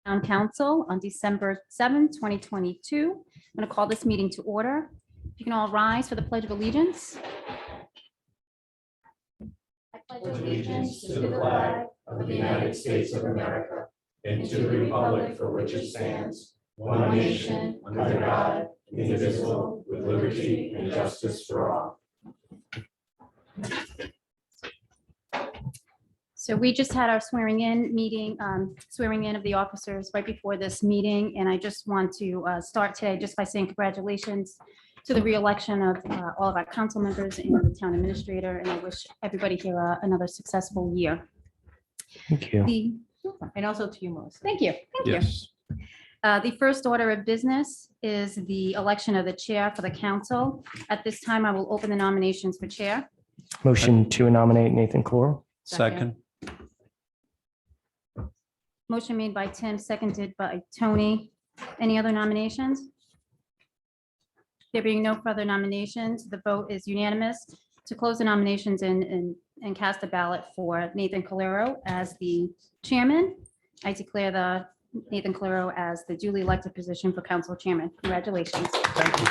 Town Council on December 7th, 2022. I'm going to call this meeting to order. If you can all rise for the Pledge of Allegiance. I pledge allegiance to the flag of the United States of America and to the republic for which it stands, one nation, under God, indivisible, with liberty and justice for all. So we just had our swearing in meeting, swearing in of the officers right before this meeting. And I just want to start today just by saying congratulations to the reelection of all of our council members and the town administrator. And I wish everybody here another successful year. Thank you. And also to you, Melissa. Thank you. Thank Yes. you. The first order of business is the election of the chair for the council. At this time, I will open the nominations for chair. Motion to nominate Nathan Clore. Second. Motion made by Tim, seconded by Tony. Any other nominations? There being no further nominations, the vote is unanimous to close the nominations and cast a ballot for Nathan Calero as the chairman. I declare the Nathan Calero as the duly elected position for council chairman. Congratulations. Thank you.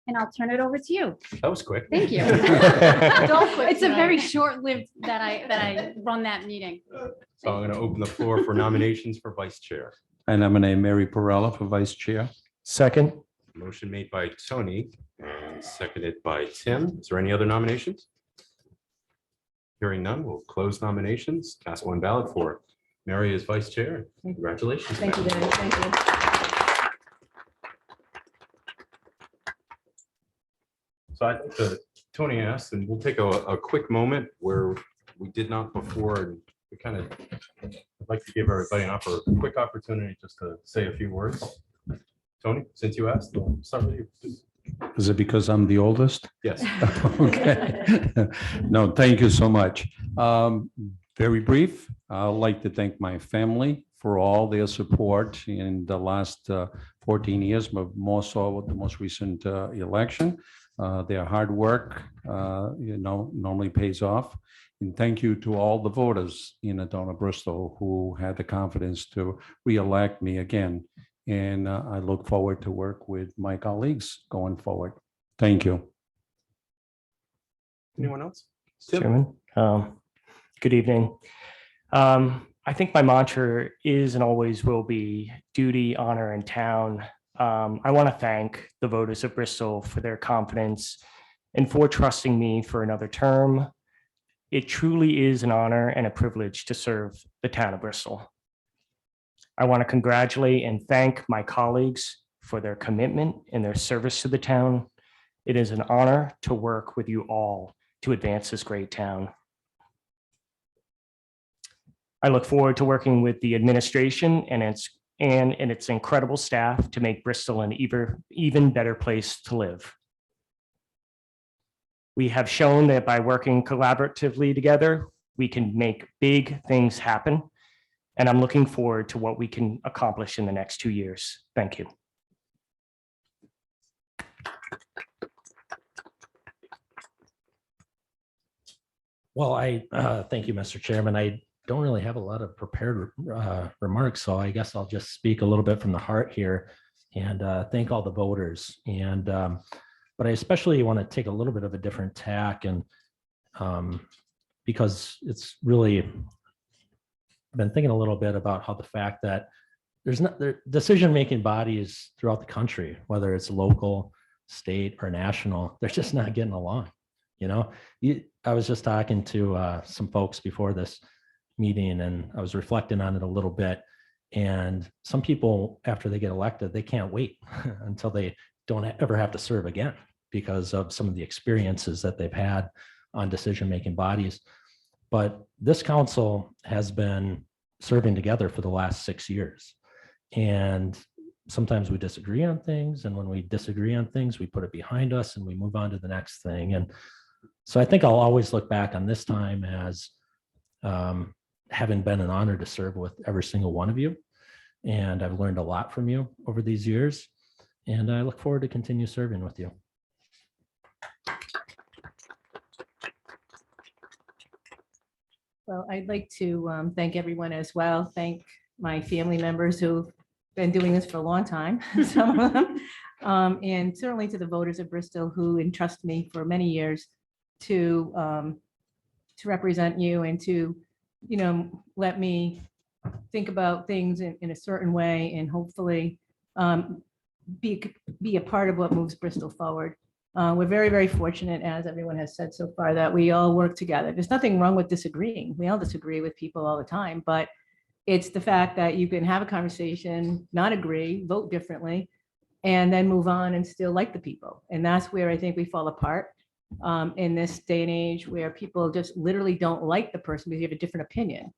And I'll turn it over to you. That was quick. Thank you. It's a very short-lived that I run that meeting. So I'm going to open the floor for nominations for vice chair. I nominate Mary Perrella for vice chair. Second. Motion made by Tony and seconded by Tim. Is there any other nominations? Hearing none, we'll close nominations, cast one ballot for Mary as vice chair. Congratulations. Thank you, Mary. Danny. Thank you. So I think that Tony asked, and we'll take a quick moment where we did not before, and we kind of, I'd like to give everybody a quick opportunity just to say a few words. Tony, since you asked, we'll start with you. Is it because I'm the oldest? Yes. Okay. No, thank you so much. Very brief. I'd like to thank my family for all their support in the last 14 years, but more so with the most recent election. Their hard work, normally pays off. And thank you to all the voters in the town of Bristol who had the confidence to re-elect me again. And I look forward to work with my colleagues going forward. Thank you. Anyone else? Tim? Chairman. Good evening. I think my mantra is and always will be duty, honor, and town. I want to thank the voters of Bristol for their confidence and for trusting me for another term. It truly is an honor and a privilege to serve the town of Bristol. I want to congratulate and thank my colleagues for their commitment and their service to the town. It is an honor to work with you all to advance this great town. I look forward to working with the administration and its incredible staff to make Bristol an even better place to live. We have shown that by working collaboratively together, we can make big things happen. And I'm looking forward to what we can accomplish in the next 2 years. Thank you. Well, thank you, Mr. Chairman. I don't really have a lot of prepared remarks, so I guess I'll just speak a little bit from the heart here and thank all the voters. And but I especially want to take a little bit of a different tack, and because it's really been thinking a little bit about how the fact that there's decision-making bodies throughout the country, whether it's local, state, or national, they're just not getting along. I was just talking to some folks before this meeting, and I was reflecting on it a little bit. And some people, after they get elected, they can't wait until they don't ever have to serve again because of some of the experiences that they've had on decision-making bodies. But this council has been serving together for the last 6 years. And sometimes we disagree on things. And when we disagree on things, we put it behind us and we move on to the next thing. And so I think I'll always look back on this time as having been an honor to serve with every single one of you. And I've learned a lot from you over these years. And I look forward to continue serving with you. Well, I'd like to thank everyone as well. Thank my family members who've been doing this for a long time, some of them. And certainly to the voters of Bristol who entrust me for many years to represent you and to, let me think about things in a certain way and hopefully be a part of what moves Bristol forward. We're very, very fortunate, as everyone has said so far, that we all work together. There's nothing wrong with disagreeing. We all disagree with people all the time, but it's the fact that you can have a conversation, not agree, vote differently, and then move on and still like the people. And that's where I think we fall apart in this day and age where people just literally don't like the person because you have a different opinion.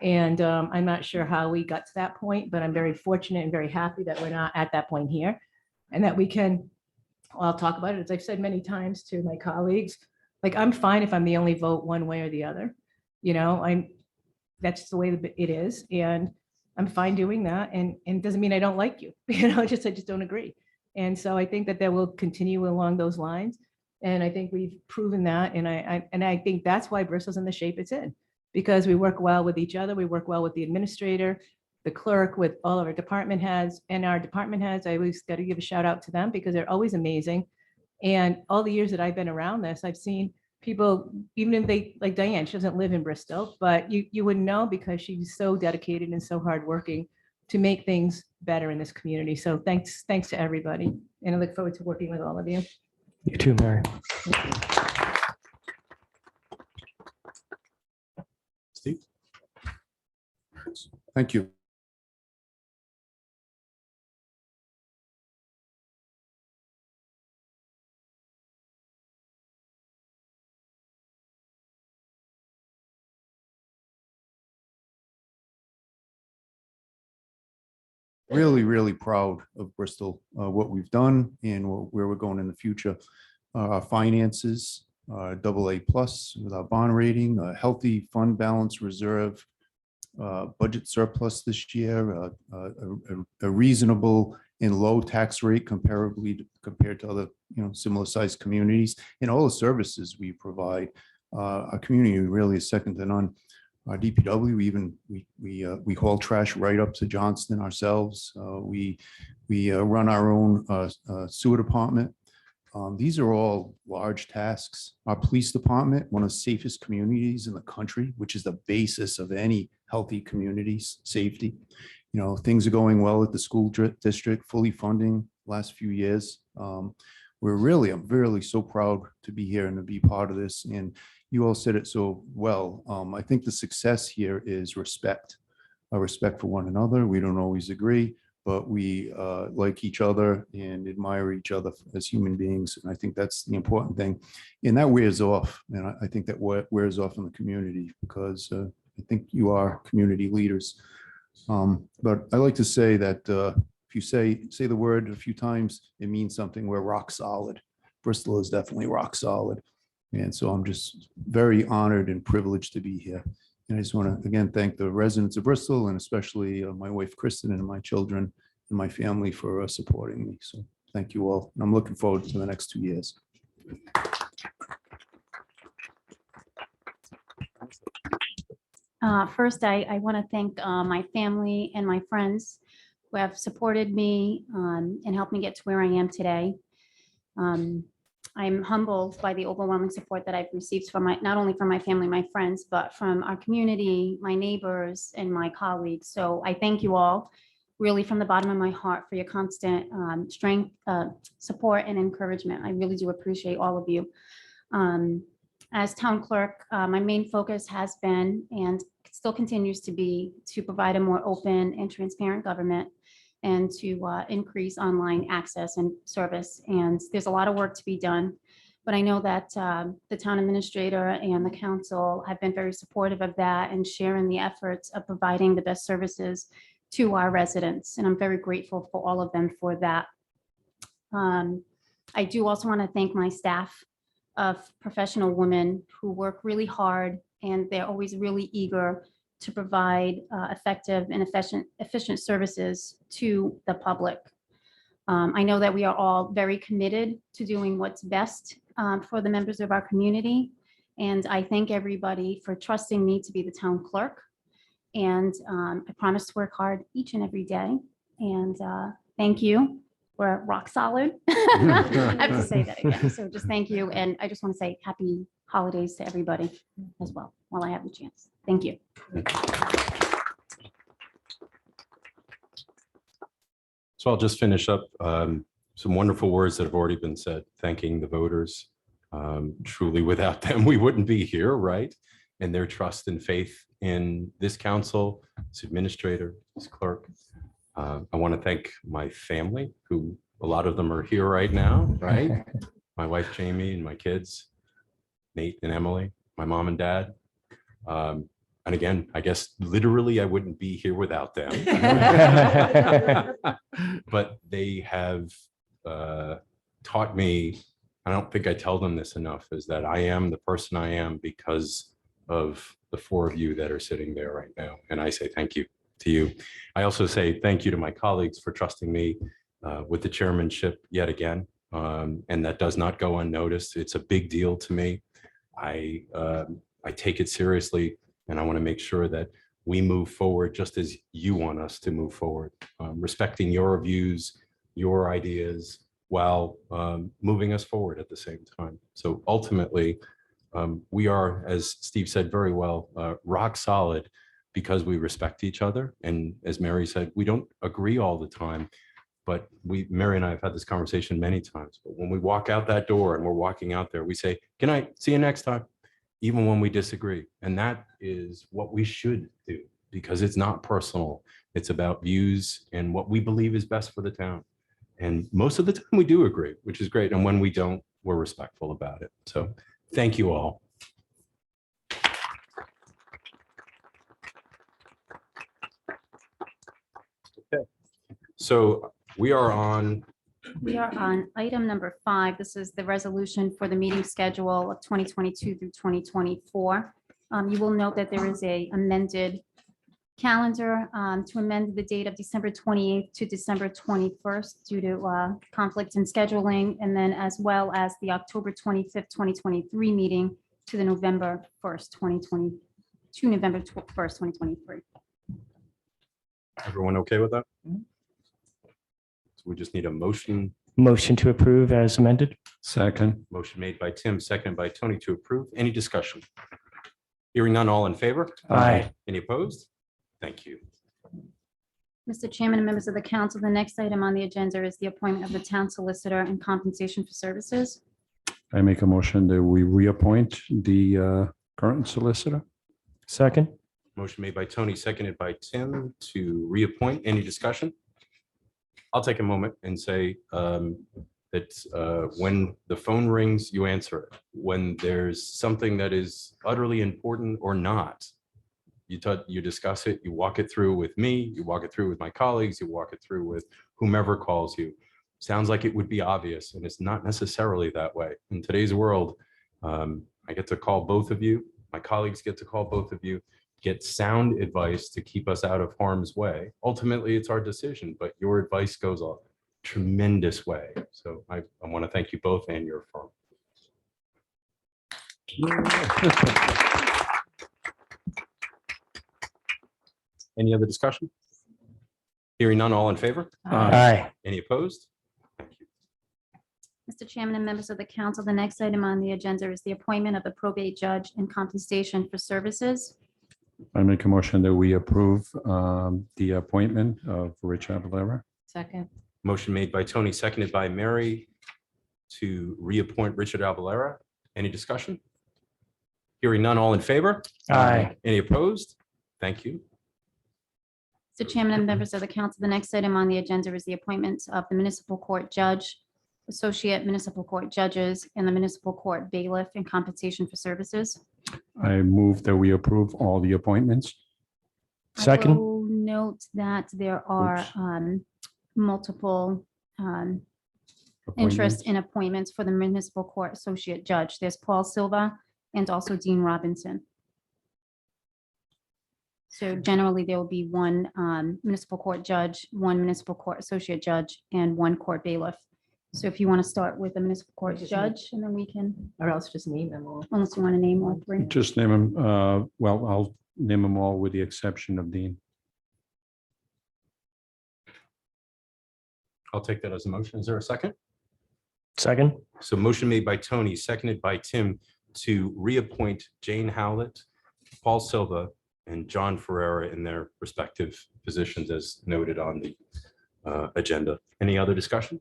And I'm not sure how we got to that point, but I'm very fortunate and very happy that we're not at that point here and that we can all talk about it. As I've said many times to my colleagues, like I'm fine if I'm the only vote one way or the other. That's the way it is. And I'm fine doing that. And it doesn't mean I don't like you, I just don't agree. And so I think that will continue along those lines. And I think we've proven that. And I think that's why Bristol's in the shape it's in, because we work well with each other. We work well with the administrator, the clerk, with all of our department heads, and our department heads. I always got to give a shout out to them because they're always amazing. And all the years that I've been around this, I've seen people, even if they, like Diane, she doesn't live in Bristol, but you wouldn't know because she's so dedicated and so hardworking to make things better in this community. So thanks to everybody. And I look forward to working with all of you. You too, Mary. Steve? Thank you. Really, really proud of Bristol, what we've done and where we're going in the future. Our finances, AA+ with our bond rating, a healthy fund balance reserve, budget surplus this year, a reasonable and low tax rate compared to other, similar sized communities, and all the services we provide. Our community really is second to none. Our DPW, we haul trash right up to Johnston ourselves. We run our own sewer department. These are all large tasks. Our police department, one of the safest communities in the country, which is the basis of any healthy community's safety. Things are going well at the school district, fully funding last few years. I'm really so proud to be here and to be part of this. And you all said it so well. I think the success here is respect, a respect for one another. We don't always agree, but we like each other and admire each other as human beings. And I think that's the important thing. And that wears off. And I think that wears off in the community because I think you are community leaders. But I like to say that if you say the word a few times, it means something. We're rock solid. Bristol is definitely rock solid. And so I'm just very honored and privileged to be here. And I just want to, again, thank the residents of Bristol and especially my wife, Kristen, and my children and my family for supporting me. So thank you all. And I'm looking forward to the next 2 years. First, I want to thank my family and my friends who have supported me and helped me get to where I am today. I'm humbled by the overwhelming support that I've received from not only from my family, my friends, but from our community, my neighbors, and my colleagues. So I thank you all really from the bottom of my heart for your constant strength, support, and encouragement. I really do appreciate all of you. As town clerk, my main focus has been and still continues to be to provide a more open and transparent government and to increase online access and service. And there's a lot of work to be done, but I know that the town administrator and the council have been very supportive of that and sharing the efforts of providing the best services to our residents. And I'm very grateful for all of them for that. I do also want to thank my staff of professional women who work really hard and they're always really eager to provide effective and efficient services to the public. I know that we are all very committed to doing what's best for the members of our community. And I thank everybody for trusting me to be the town clerk. And I promise to work hard each and every day. And thank you. We're rock solid. I have to say that again. So just thank you. And I just want to say happy holidays to everybody as well, while I have the chance. Thank you. So I'll just finish up some wonderful words that have already been said, thanking the voters. Truly, without them, we wouldn't be here, right? And their trust and faith in this council, this administrator, this clerk. I want to thank my family, who a lot of them are here right now, right? My wife, Jamie, and my kids, Nate and Emily, my mom and dad. And again, I guess literally I wouldn't be here without them. But they have taught me, I don't think I tell them this enough, is that I am the person I am because of the four of you that are sitting there right now. And I say thank you to you. I also say thank you to my colleagues for trusting me with the chairmanship yet again. And that does not go unnoticed. It's a big deal to me. I take it seriously, and I want to make sure that we move forward just as you want us to move forward, respecting your views, your ideas, while moving us forward at the same time. So ultimately, we are, as Steve said very well, rock solid because we respect each other. And as Mary said, we don't agree all the time, but Mary and I have had this conversation many times. But when we walk out that door and we're walking out there, we say, good night, see you next time, even when we disagree. And that is what we should do, because it's not personal. It's about views and what we believe is best for the town. And most of the time we do agree, which is great. And when we don't, we're respectful about it. So thank you all. Okay. So we are on item number 5. This is the resolution for the meeting schedule of 2022 through 2024. You will note that there is a amended calendar to amend the date of December 28th to December 21st due to conflicts in scheduling, and then as well as the October 25th, 2023 meeting to the November 1st, 2020, to November 1st, 2023. everyone okay with that? So we just need a motion. Motion to approve as amended. Second. Motion made by Tim, seconded by Tony to approve. Any discussion? Hearing none, all in favor? Aye. Any opposed? Thank you. Mr. Chairman and members of the council, the next item on the agenda is the appointment of the town solicitor and compensation for services. I make a motion that we reappoint the current solicitor. Second. Motion made by Tony, seconded by Tim to reappoint. Any discussion? I'll take a moment and say that when the phone rings, you answer it. When there's something that is utterly important or not, you discuss it, you walk it through with me, you walk it through with my colleagues, you walk it through with whomever calls you. Sounds like it would be obvious, and it's not necessarily that way. In today's world, I get to call both of you, my colleagues get to call both of you, get sound advice to keep us out of harm's way. Ultimately, it's our decision, but your advice goes a tremendous way. So I want to thank you both and your firm. Any other discussion? Hearing none, all in favor? Aye. Any opposed? Thank you. Mr. Chairman and members of the council, the next item on the agenda is the appointment of the probate judge and compensation for services. I make a motion that we approve the appointment of Rich Avalera. Second. Motion made by Tony, seconded by Mary to reappoint Richard Avalera. Any discussion? Hearing none, all in favor? Aye. Any opposed? Thank you. Mr. Chairman and members of the council, the next item on the agenda is the appointment of the municipal court judge, associate municipal court judges, and the municipal court bailiff and compensation for services. I move that we approve all the appointments. I Second. will note that there are Oops. multiple interest in appointments for the municipal court associate judge. There's Paul Silva and also Dean Robinson. So generally, there will be one municipal court judge, one municipal court associate judge, and one court bailiff. So if you want to start with the municipal court Just judge, and then we can, Or else just name them all. unless you want to name all three. Just name them, well, I'll name them all with the exception of Dean. I'll take that as a motion. Is there a second? Second. So motion made by Tony, seconded by Tim to reappoint Jane Howlett, Paul Silva, and John Ferrera in their respective positions as noted on the agenda. Any other discussion?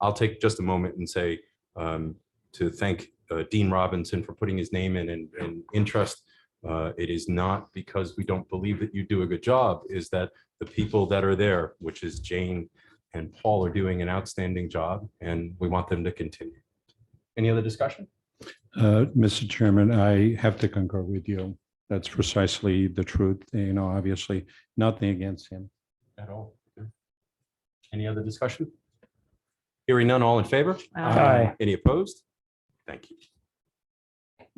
I'll take just a moment and say to thank Dean Robinson for putting his name in and interest. It is not because we don't believe that you do a good job, is that the people that are there, which is Jane and Paul, are doing an outstanding job, and we want them to continue. Any other discussion? Mr. Chairman, I have to concur with you. That's precisely the truth. You know, obviously, nothing against him. At all? Any other discussion? Hearing none, all in favor? Aye. Any opposed? Thank you.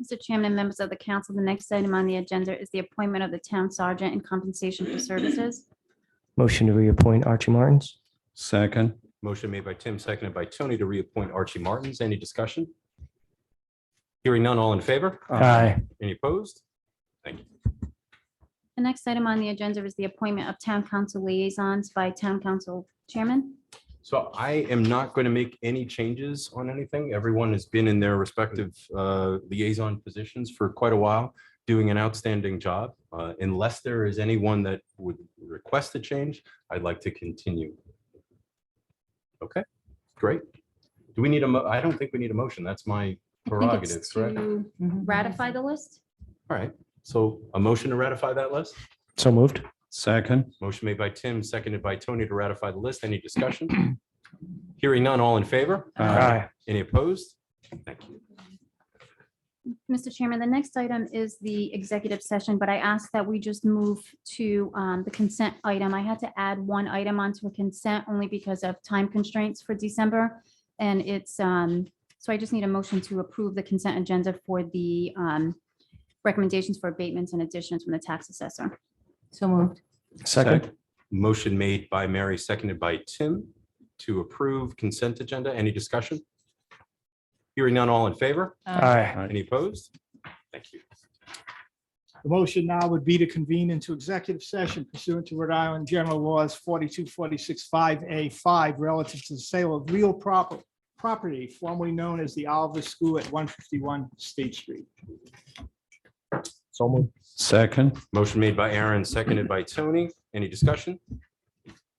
Mr. Chairman and members of the council, the next item on the agenda is the appointment of the town sergeant and compensation for services. Motion to reappoint Archie Martins. Second, Motion made by Tim, seconded by Tony to reappoint Archie Martins. Any discussion? Hearing none, all in favor? Aye. Any opposed? Thank you. The next item on the agenda is the appointment of town council liaisons by town council chairman. So I am not going to make any changes on anything. Everyone has been in their respective liaison positions for quite a while, doing an outstanding job. Unless there is anyone that would request a change, I'd like to continue. Okay, great. Do we need I don't think we need a motion. That's my I think prerogative, it's correct? to ratify the list. All right, so a motion to ratify that list? So moved. second, Motion made by Tim, seconded by Tony to ratify the list. Any discussion? Hearing none, all in favor? Aye. Any opposed? Thank you. Mr. Chairman, the next item is the executive session, but I ask that we just move to the consent item. I had to add one item onto a consent only because of time constraints for December. And it's, so I just need a motion to approve the consent agenda for the recommendations for abatements and additions from the tax assessor. So moved. Second. Motion made by Mary, seconded by Tim to approve consent agenda. Any discussion? Hearing none, all in favor? Aye. Any opposed? Thank you. The motion now would be to convene into executive session pursuant to Rhode Island General Laws 42465A5 relative to the sale of real property formerly known as the Oliver School at 151 State Street. So moved. second, Motion made by Aaron, seconded by Tony. Any discussion?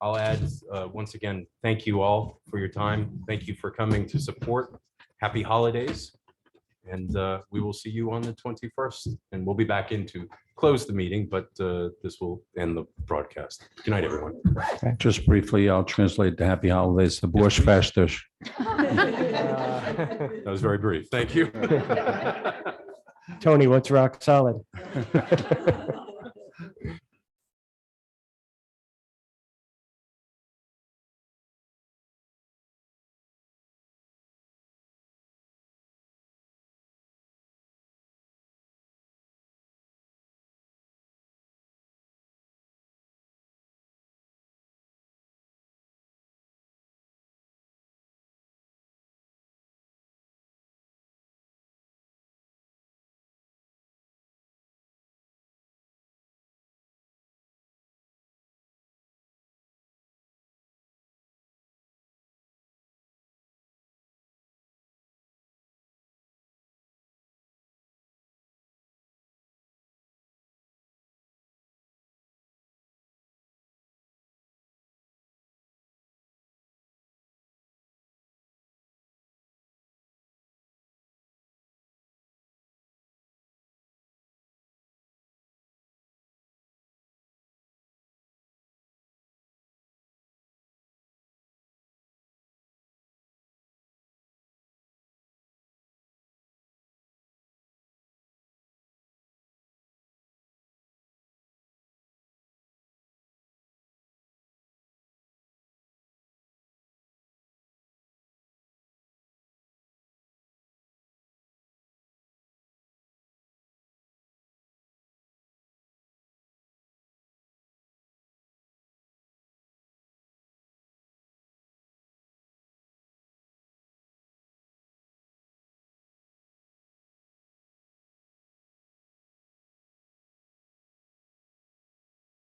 I'll add, once again, thank you all for your time. Thank you for coming to support. Happy holidays. And we will see you on the 21st. And we'll be back in to close the meeting, but this will end the broadcast. Good night, everyone. just briefly, I'll translate the happy holidays, the Bush Festus. That was very brief. Thank you. Tony, what's rock solid?